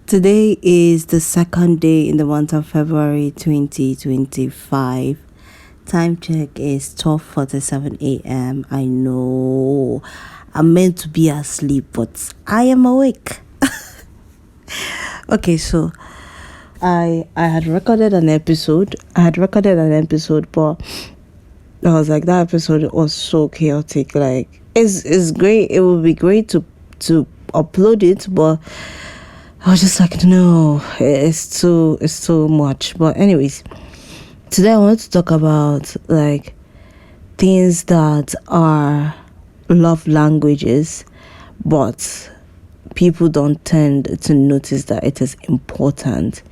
Today is the second day in the month of February 2025. Time check is 12:47 a.m. I know I'm meant to be asleep, but I am awake. Okay, so I had recorded an episode. But I was like, that episode was so chaotic. Like, it's great. It would be great to upload it, but I was just like, no, it's too much. But anyways, today I want to talk about like things that are love languages, but people don't tend to notice that it is important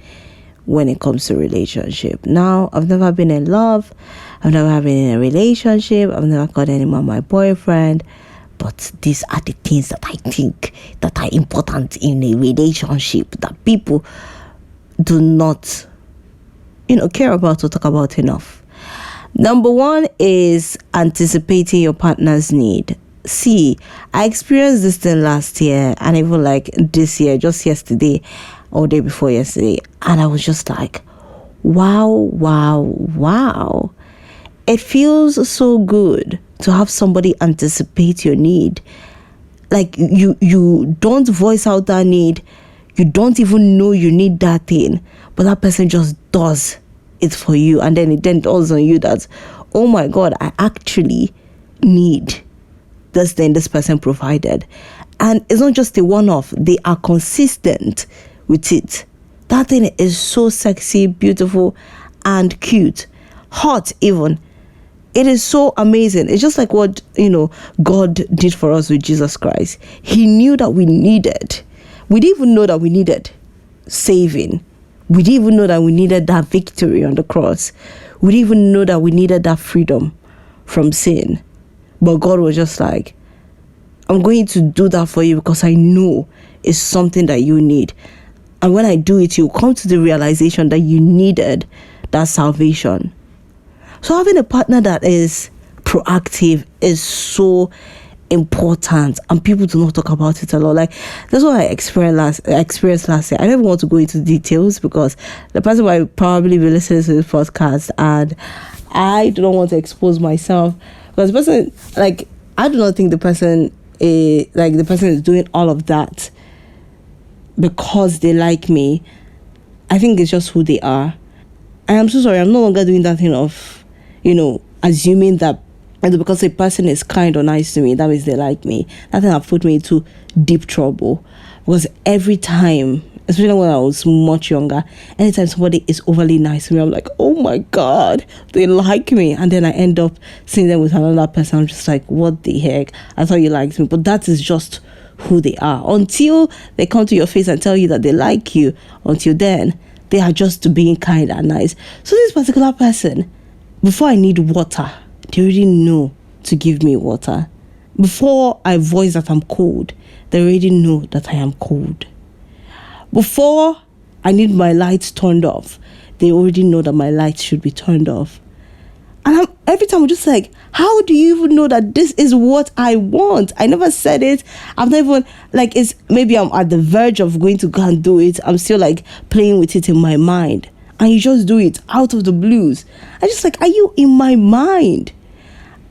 when it comes to relationship. Now, I've never been in love, I've never been in a relationship, I've never got anyone my boyfriend, but these are the things that I think that are important in a relationship that people do not, care about or talk about enough. Number one is anticipating your partner's need. See, I experienced this thing last year and even like this year, just yesterday or day before yesterday. And I was just like, wow. It feels so good to have somebody anticipate your need. Like you don't voice out that need. You don't even know you need that thing, but that person just does it for you. And then it then dawns on you that, oh my God, I actually need this thing this person provided. And it's not just a one-off. They are consistent with it. That thing is so sexy, beautiful, and cute. Hot even. It is so amazing. It's just like what, God did for us with Jesus Christ. He knew that we needed. We didn't even know that we needed saving. We didn't even know that we needed that victory on the cross. We didn't even know that we needed that freedom from sin. But God was just like, I'm going to do that for you because I know it's something that you need. And when I do it, you'll come to the realization that you needed that salvation. So having a partner that is proactive is so important, and people do not talk about it a lot. Like, that's what I experienced last year. I don't even want to go into details because the person might probably be listening to this podcast, and I do not want to expose myself because the person, like, I do not think the person is doing all of that because they like me. I think it's just who they are. And I'm so sorry, I'm no longer doing that thing of assuming that because a person is kind or nice to me, that means they like me. That thing have put me into deep trouble. Because every time, especially when I was much younger, anytime somebody is overly nice to me, I'm like, oh my God, they like me. And then I end up seeing them with another person. I'm just like, what the heck? I thought you liked me. But that is just who they are. Until they come to your face and tell you that they like you, until then, they are just being kind and nice. So this particular person, before I need water, they already know to give me water. Before I voice that I'm cold, they already know that I am cold. Before I need my lights turned off, they already know that my lights should be turned off. And every time I'm just like, how do you even know that this is what I want? I never said it. I've never maybe I'm at the verge of going to go and do it. I'm still like playing with it in my mind. And you just do it out of the blues. I just like, are you in my mind?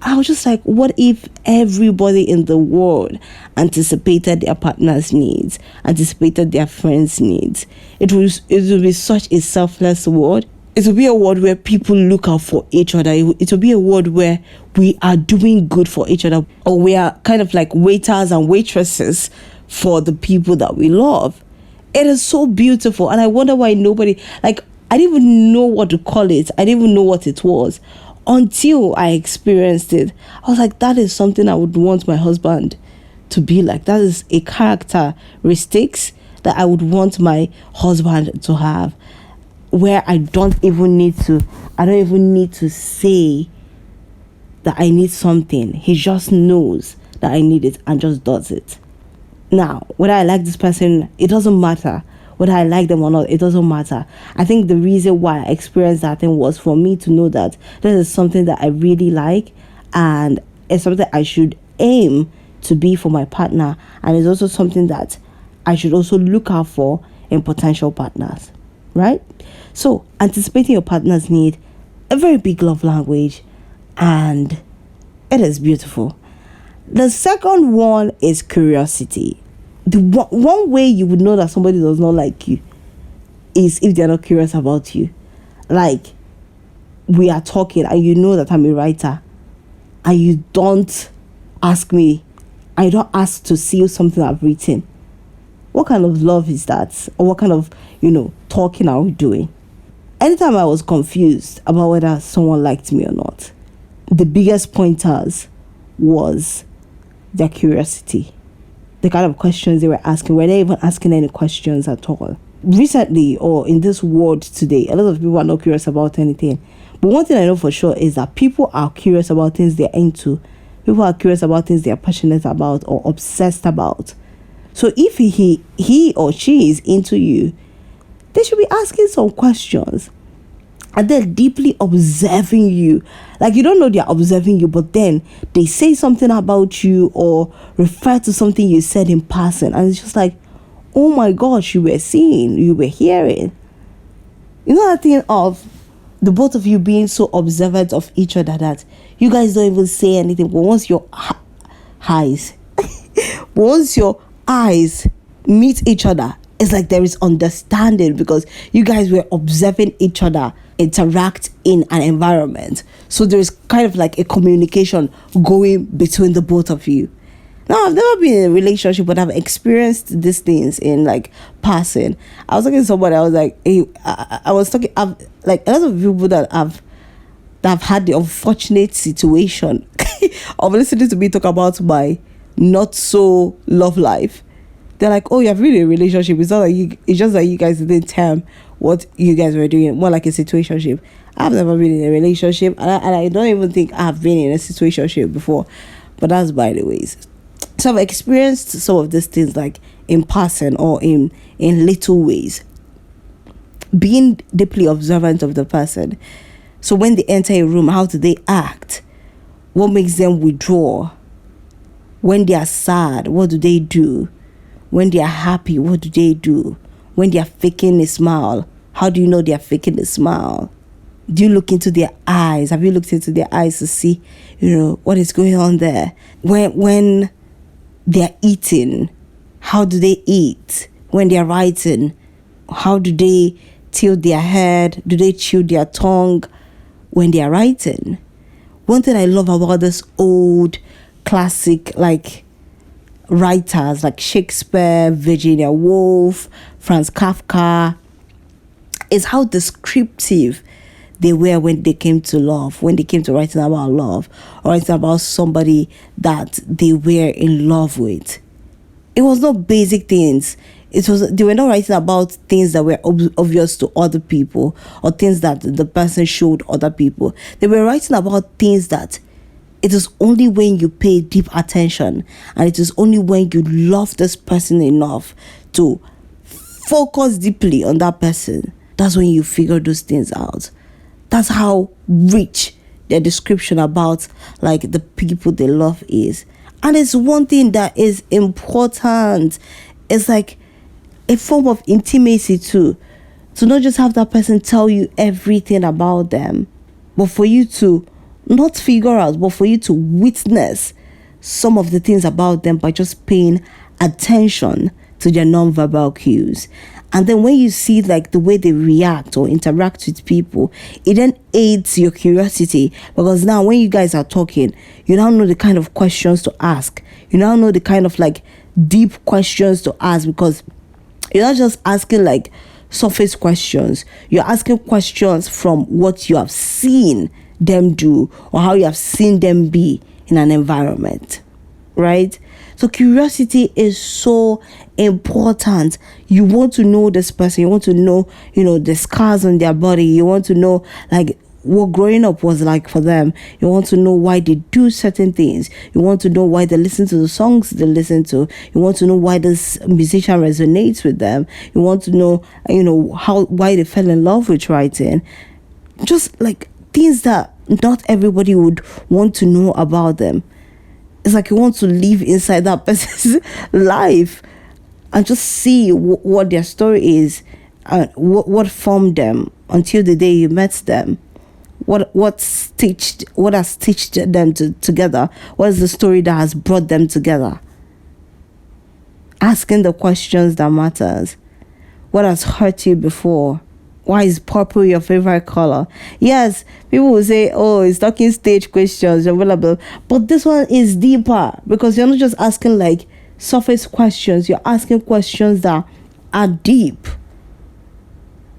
I was just like, what if everybody in the world anticipated their partner's needs, anticipated their friends' needs? It would be such a selfless world. It will be a world where people look out for each other. It will be a world where we are doing good for each other, or we are kind of like waiters and waitresses for the people that we love. It is so beautiful, and I wonder why nobody, I didn't even know what to call it. I didn't even know what it was until I experienced it. I was like, that is something I would want my husband to be like. That is a characteristics that I would want my husband to have, where I don't even need to say that I need something. He just knows that I need it and just does it. Now, whether I like this person, it doesn't matter. Whether I like them or not, it doesn't matter. I think the reason why I experienced that thing was for me to know that this is something that I really like, and it's something I should aim to be for my partner, and it's also something that I should also look out for in potential partners, right? So anticipating your partner's need, a very big love language, and it is beautiful. The second one is curiosity. The one way you would know that somebody does not like you is if they're not curious about you. Like, we are talking and you know that I'm a writer and you don't ask me, I don't ask to see something I've written. What kind of love is that? Or what kind of, talking are we doing? Anytime I was confused about whether someone liked me or not, the biggest pointers was their curiosity. The kind of questions they were asking, were they even asking any questions at all? Recently, or in this world today, a lot of people are not curious about anything. But one thing I know for sure is that people are curious about things they're into. People are curious about things they're passionate about or obsessed about. So if he or she is into you, they should be asking some questions. And they're deeply observing you. Like, you don't know they're observing you, but then they say something about you or refer to something you said in passing. And it's just like, oh my gosh, you were seeing, you were hearing. You know that thing of the both of you being so observant of each other that you guys don't even say anything. But once your eyes meet each other, it's like there is understanding because you guys were observing each other interact in an environment. So there's kind of like a communication going between the both of you. Now, I've never been in a relationship, but I've experienced these things in like passing. I was talking to somebody, I was like, hey, I've like a lot of people that have had the unfortunate situation of listening to me talk about my not so love life. They're like, oh, you have been in a relationship. It's just that you guys didn't tell what you guys were doing, more like a situationship. I've never been in a relationship, and I don't even think I've been in a situationship before, but that's by the ways. So I've experienced some of these things like in passing or in little ways. Being deeply observant of the person. So when they enter a room, how do they act? What makes them withdraw? When they are sad, what do they do? When they are happy, what do they do? When they are faking a smile, how do you know they are faking a smile? Do you look into their eyes? Have you looked into their eyes to see, what is going on there? When they are eating, how do they eat? When they are writing, how do they tilt their head? Do they chew their tongue when they are writing? One thing I love about this old classic, like, writers like Shakespeare, Virginia Woolf, Franz Kafka, is how descriptive they were when they came to love, when they came to writing about love or writing about somebody that they were in love with. It was not basic things. They were not writing about things that were obvious to other people or things that the person showed other people. They were writing about things that it is only when you pay deep attention and it is only when you love this person enough to focus deeply on that person, that's when you figure those things out. That's how rich their description about like the people they love is. And it's one thing that is important. It's like a form of intimacy too. To not just have that person tell you everything about them, but for you to not figure out, but for you to witness some of the things about them by just paying attention to their non-verbal cues. And then when you see like the way they react or interact with people, it then aids your curiosity, because now when you guys are talking, you now know the kind of questions to ask. You now know the kind of like deep questions to ask, because you're not just asking like surface questions. You're asking questions from what you have seen them do or how you have seen them be in an environment, right? So curiosity is so important. You want to know this person. You want to know, the scars on their body. You want to know like what growing up was like for them. You want to know why they do certain things. You want to know why they listen to the songs they listen to. You want to know why this musician resonates with them. You want to know, why they fell in love with writing. Just like things that not everybody would want to know about them. It's like you want to live inside that person's life. and just see what their story is, and what formed them until the day you met them. What has stitched them together? What is the story that has brought them together? Asking the questions that matters. What has hurt you before? Why is purple your favorite color? Yes, people will say, oh, it's talking stage questions, blah, blah, blah. But this one is deeper, because you're not just asking like surface questions. You're asking questions that are deep.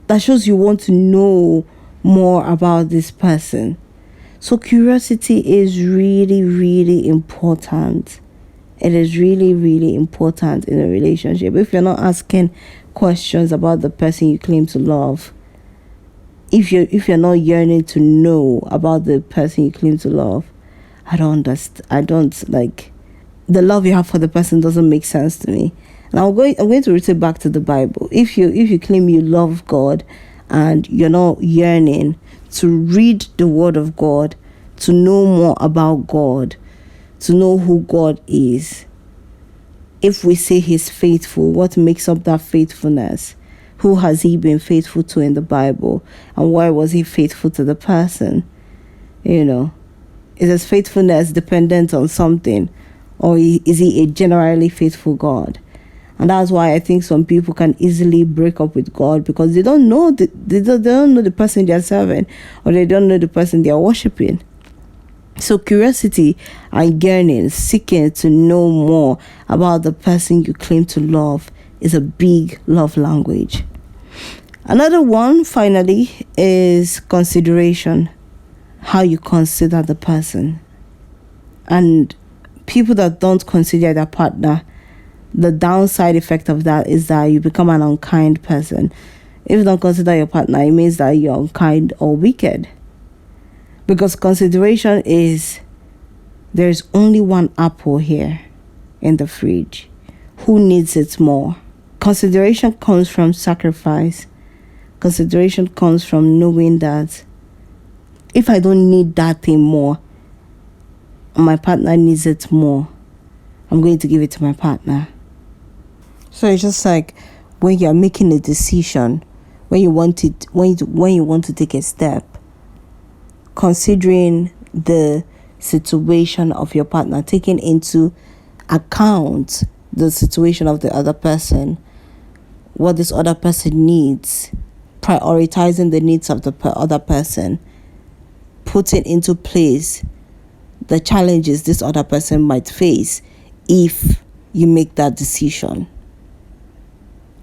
That shows you want to know more about this person. So curiosity is really, really important. It is really, really important in a relationship. If you're not asking questions about the person you claim to love, if you're not yearning to know about the person you claim to love, I don't like, the love you have for the person doesn't make sense to me. And I'm going to return back to the Bible. If you claim you love God and you're not yearning to read the Word of God, to know more about God, to know who God is. If we say He's faithful, what makes up that faithfulness? Who has He been faithful to in the Bible? And why was He faithful to the person? Is His faithfulness dependent on something? Or is He a generally faithful God? And that's why I think some people can easily break up with God, because they don't know they don't know the person they're serving, or they don't know the person they're worshiping. So curiosity and yearning, seeking to know more about the person you claim to love, is a big love language. Another one, finally, is consideration. How you consider the person. And people that don't consider their partner, the downside effect of that is that you become an unkind person. If you don't consider your partner, it means that you're unkind or wicked. Because consideration is, there's only one apple here in the fridge. Who needs it more? Consideration comes from sacrifice. Consideration comes from knowing that if I don't need that thing more, and my partner needs it more, I'm going to give it to my partner. So it's just like when you're making a decision, when you want to take a step, considering the situation of your partner, taking into account the situation of the other person, what this other person needs, prioritizing the needs of the other person, putting into place the challenges this other person might face if you make that decision.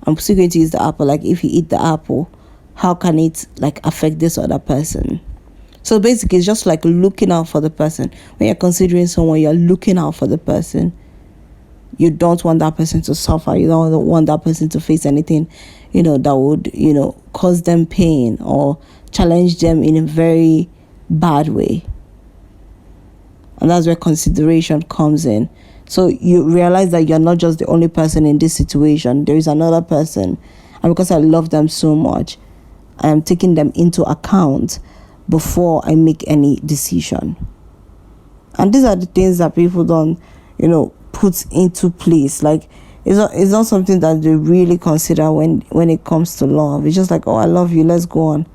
I'm still going to use the apple. Like, if you eat the apple, how can it affect this other person? So basically, it's just like looking out for the person. When you're considering someone, you're looking out for the person. You don't want that person to suffer. You don't want that person to face anything, that would, cause them pain or challenge them in a very bad way. And that's where consideration comes in. So you realize that you're not just the only person in this situation. There is another person. And because I love them so much, I am taking them into account before I make any decision. And these are the things that people don't, put into place. Like, it's not something that they really consider when it comes to love. It's just like, oh, I love you, let's go on.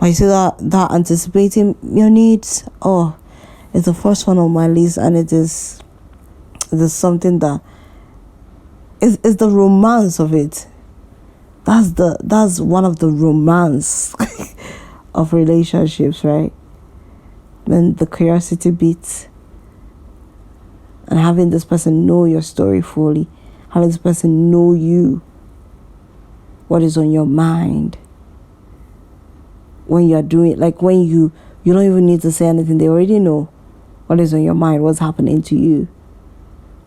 But you see that anticipating your needs, it's the first one on my list, and it is something that is the romance of it. That's one of the romance of relationships, right? Then the curiosity bit, and having this person know your story fully, having this person know you, what is on your mind when you're doing, when you don't even need to say anything. They already know what is on your mind, what's happening to you.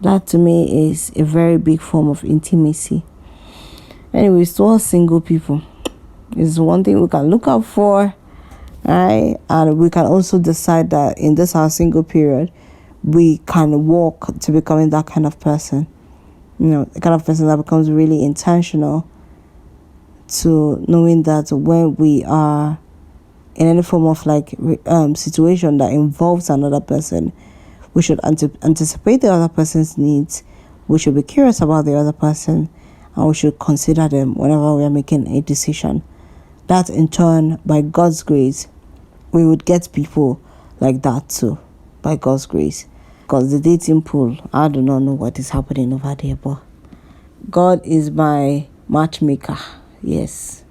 That to me is a very big form of intimacy. Anyways, to all single people, is one thing we can look out for, right? And we can also decide that in this our single period, we can walk to becoming that kind of person. The kind of person that becomes really intentional to knowing that when we are in any form of situation that involves another person, we should anticipate the other person's needs. We should be curious about the other person, and we should consider them whenever we are making a decision. That in turn, by God's grace, we would get people like that too, by God's grace. Because the dating pool, I do not know what is happening over there, but God is my matchmaker. Yes.